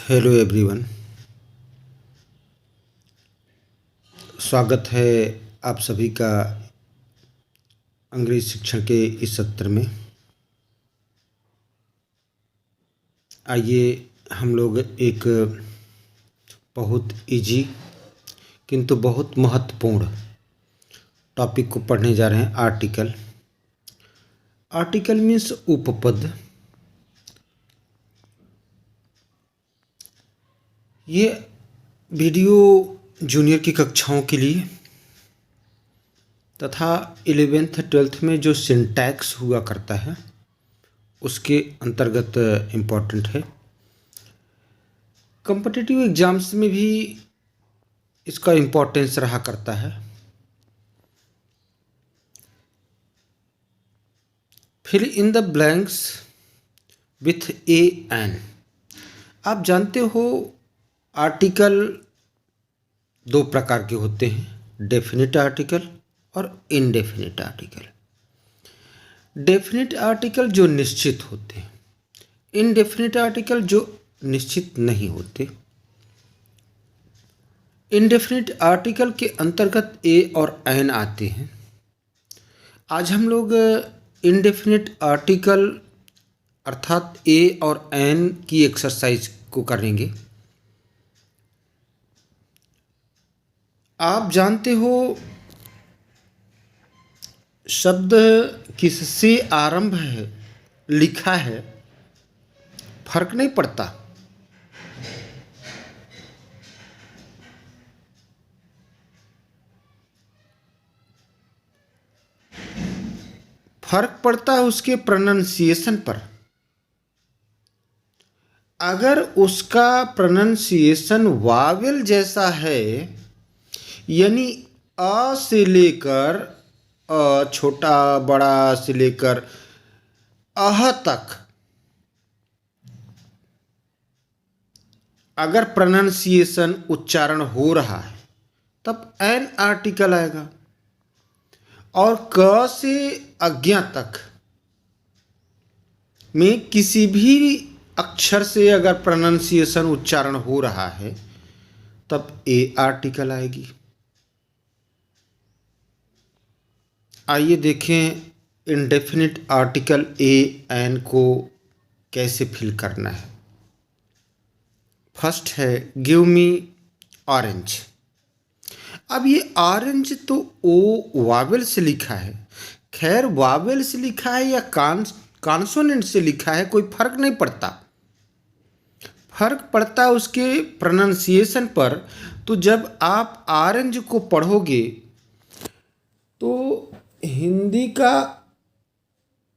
Hello everyone. स्वागत है आप सभी का अंग्रेजी शिक्षण के इस सत्र में। आइए हम लोग एक बहुत इजी किंतु बहुत महत्वपूर्ण टॉपिक को पढ़ने जा रहे हैं। आर्टिकल। आर्टिकल मीन्स उपपद। ये वीडियो जूनियर की कक्षाओं के लिए तथा 11th 12th में जो सिंटैक्स हुआ करता है उसके अंतर्गत इम्पोर्टेंट है। कॉम्पिटिटिव एग्जाम्स में भी इसका इम्पोर्टेंस रहा करता है। Fill in the blanks with a an. आप जानते हो आर्टिकल दो प्रकार के होते हैं, डेफिनिट आर्टिकल और इनडेफिनिट आर्टिकल। डेफिनिट आर्टिकल जो निश्चित होते हैं, इनडेफिनिट आर्टिकल जो निश्चित नहीं होते। इनडेफिनिट आर्टिकल के अंतर्गत ए और एन आते हैं। आज हम लोग इनडेफिनिट आर्टिकल अर्थात ए और एन की एक्सरसाइज को करेंगे। आप जानते हो शब्द किससे आरंभ है, लिखा है, फर्क नहीं पड़ता। फर्क पड़ता है उसके प्रोनंसिएशन पर। अगर उसका प्रोनंसिएशन वावेल जैसा है, यानी अ से लेकर अ छोटा बड़ा से लेकर अह तक अगर प्रोनंसिएशन उच्चारण हो रहा है तब एन आर्टिकल आएगा। और क से अज्ञा तक में किसी भी अक्षर से अगर प्रोनंसिएशन उच्चारण हो रहा है तब ए आर्टिकल आएगी। आइए देखें इनडेफिनिट आर्टिकल ए एन को कैसे फिल करना है। फर्स्ट है गिव मी ऑरेंज। अब ये ऑरेंज तो ओ वावेल से लिखा है। खैर वावेल से लिखा है या कॉन्सोनेंट से लिखा है, कोई फर्क नहीं पड़ता। फर्क पड़ता है उसके प्रोनंसिएशन पर। तो जब आप ऑरेंज को पढ़ोगे तो हिंदी का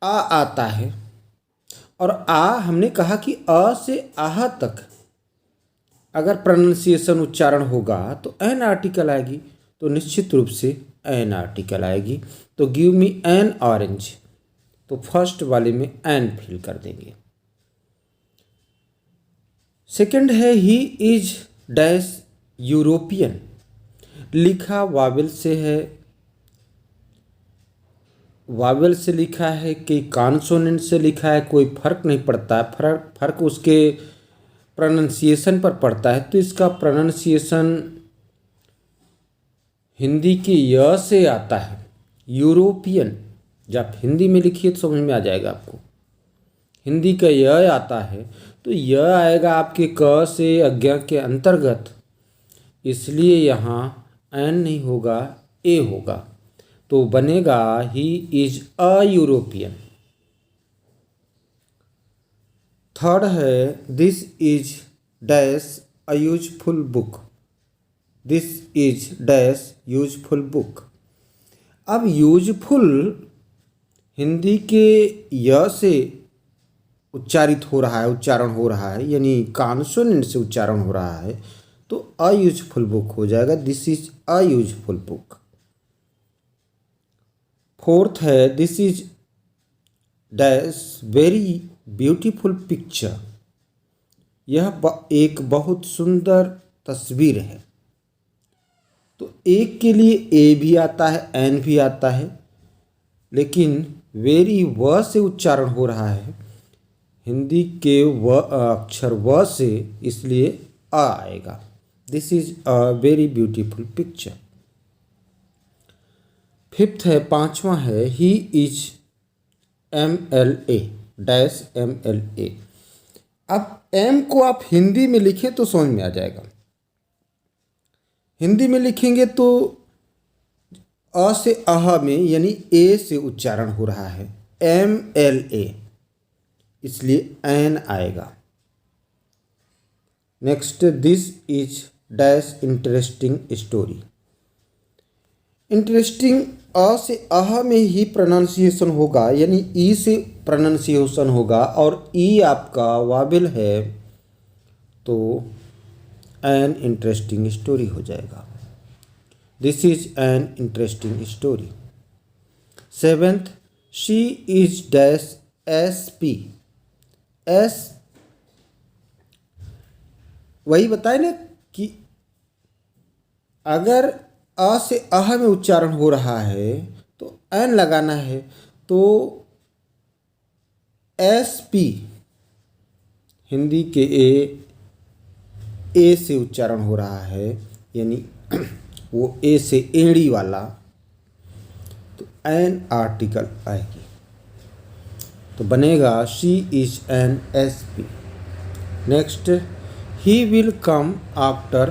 आ आता है और आ हमने कहा कि अ से आह तक अगर प्रोनंसिएशन उच्चारण होगा तो एन आर्टिकल आएगी। तो निश्चित रूप से एन आर्टिकल आएगी। तो गिव मी एन ऑरेंज, तो फर्स्ट वाले में एन फिल कर देंगे। सेकंड है ही इज डैश यूरोपियन। लिखा वावेल से है, वावेल से लिखा है कि कॉन्सोनेंट से लिखा है, कोई फर्क नहीं पड़ता। फर्क उसके प्रोनंसिएशन पर पड़ता है। तो इसका प्रोनंसिएशन हिंदी के य से आता है, यूरोपियन। जब हिंदी में लिखिए तो समझ में आ जाएगा आपको। हिंदी का य आता है तो य आएगा आपके क से अज्ञा के अंतर्गत, इसलिए यहाँ एन नहीं होगा, ए होगा। तो बनेगा he is a European. Third है this is dash a useful book. This is dash useful book. अब यूजफुल हिंदी के य से उच्चारित हो रहा है, उच्चारण हो रहा है, यानी कॉन्सोनेंट से उच्चारण हो रहा है, तो अ यूजफुल बुक हो जाएगा। This is a useful book. Fourth है this is dash very beautiful picture. यह एक बहुत सुंदर तस्वीर है। तो एक के लिए ए भी आता है, एन भी आता है, लेकिन वेरी व से उच्चारण हो रहा है। हिंदी के व अक्षर व से, इसलिए अ आएगा। This is a very beautiful picture. Fifth है, पांचवा है, he is MLA dash MLA। अब एम को आप हिंदी में लिखें तो समझ में आ जाएगा। हिंदी में लिखेंगे तो अ से अह में यानी ए से उच्चारण हो रहा है, MLA, इसलिए एन आएगा। Next, this is dash interesting story. Interesting a से अह में ही प्रोनाउंसिएशन होगा, यानी ई से प्रोनाउंसिएशन होगा, और ई आपका वावेल है तो एन इंटरेस्टिंग स्टोरी हो जाएगा। This is an interesting story. Seventh, she is dash SP। S वही बताए ना कि अगर अ से अह में उच्चारण हो रहा है तो एन लगाना है, तो SP हिंदी के ए से उच्चारण हो रहा है, यानी वो ए से एड़ी वाला, तो एन आर्टिकल आएगी, तो बनेगा she is an SP। Next, he will come after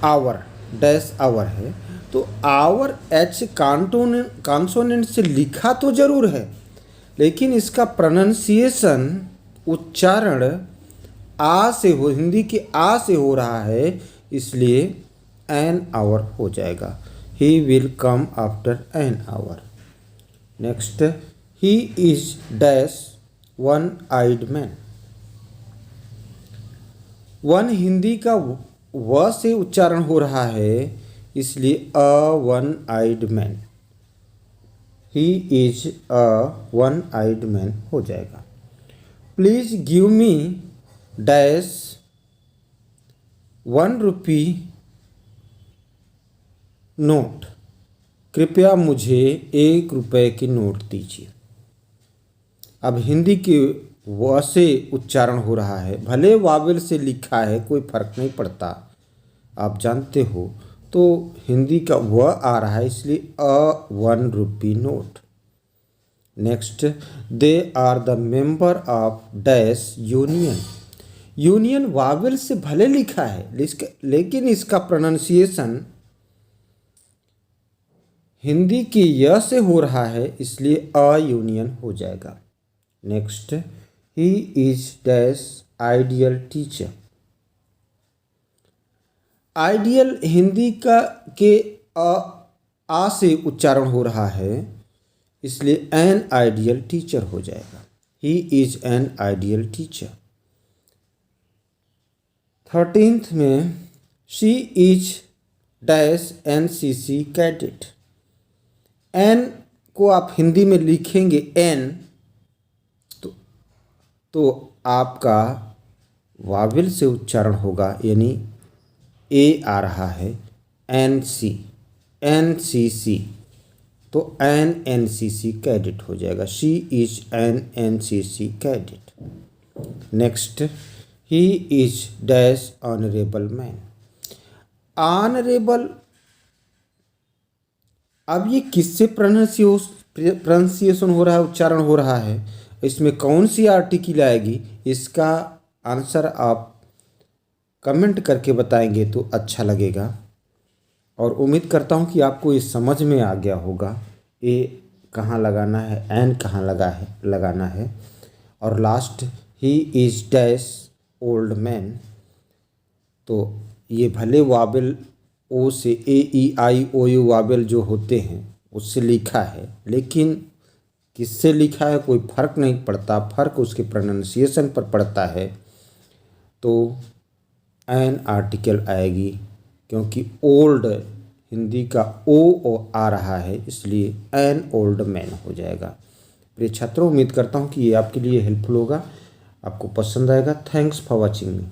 hour dash hour है, तो आवर H कॉन्सोनेंट से लिखा तो जरूर है, लेकिन इसका प्रोनाउंसिएशन उच्चारण आ से हो, हिंदी के आ से हो रहा है, इसलिए एन आवर हो जाएगा। He will come after an hour. Next, he is dash one eyed man. One Hindi का व से उच्चारण हो रहा है, इसलिए a one eyed man, he is a one eyed man हो जाएगा। Please give me dash 1 rupee note. कृपया मुझे 1 रुपये की नोट दीजिए। अब हिंदी के व से उच्चारण हो रहा है, भले वावेल से लिखा है कोई फर्क नहीं पड़ता, आप जानते हो, तो हिंदी का व आ रहा है, इसलिए a 1 rupee note. Next, they are the member of dash union. Union vowel से भले लिखा है, लेकिन इसका प्रोनाउंसिएशन हिंदी के य से हो रहा है, इसलिए अ यूनियन हो जाएगा। Next, he is dash ideal teacher. Ideal Hindi का के आ से उच्चारण हो रहा है, इसलिए एन आइडियल टीचर हो जाएगा। He is an ideal teacher. 13th में, she is dash NCC cadet. An को आप हिंदी में लिखेंगे एन, तो आपका वावेल से उच्चारण होगा, यानी ए आ रहा है, NCC, तो एन NCC कैडेट हो जाएगा। She is N NCC cadet. Next, he is dash honourable man. Honourable, अब ये किससे प्रोनाउंसिएशन हो रहा है, उच्चारण हो रहा है, इसमें कौन सी आर्टिकल आएगी, इसका आंसर आप कमेंट करके बताएंगे तो अच्छा लगेगा। और उम्मीद करता हूँ कि आपको ये समझ में आ गया होगा, ए कहाँ लगाना है, एन कहाँ लगाना है। और last, he is dash old man, तो ये भले वावेल ओ से AEIOU वावेल जो होते हैं उससे लिखा है, लेकिन किससे लिखा है कोई फर्क नहीं पड़ता, फर्क उसके प्रोनाउंसिएशन पर पड़ता है, तो एन आर्टिकल आएगी, क्योंकि ओल्ड हिंदी का ओ आ रहा है, इसलिए एन ओल्ड मैन हो जाएगा। प्रिय छात्रों, उम्मीद करता हूँ कि ये आपके लिए हेल्पफुल होगा, आपको पसंद आएगा। Thanks for watching me.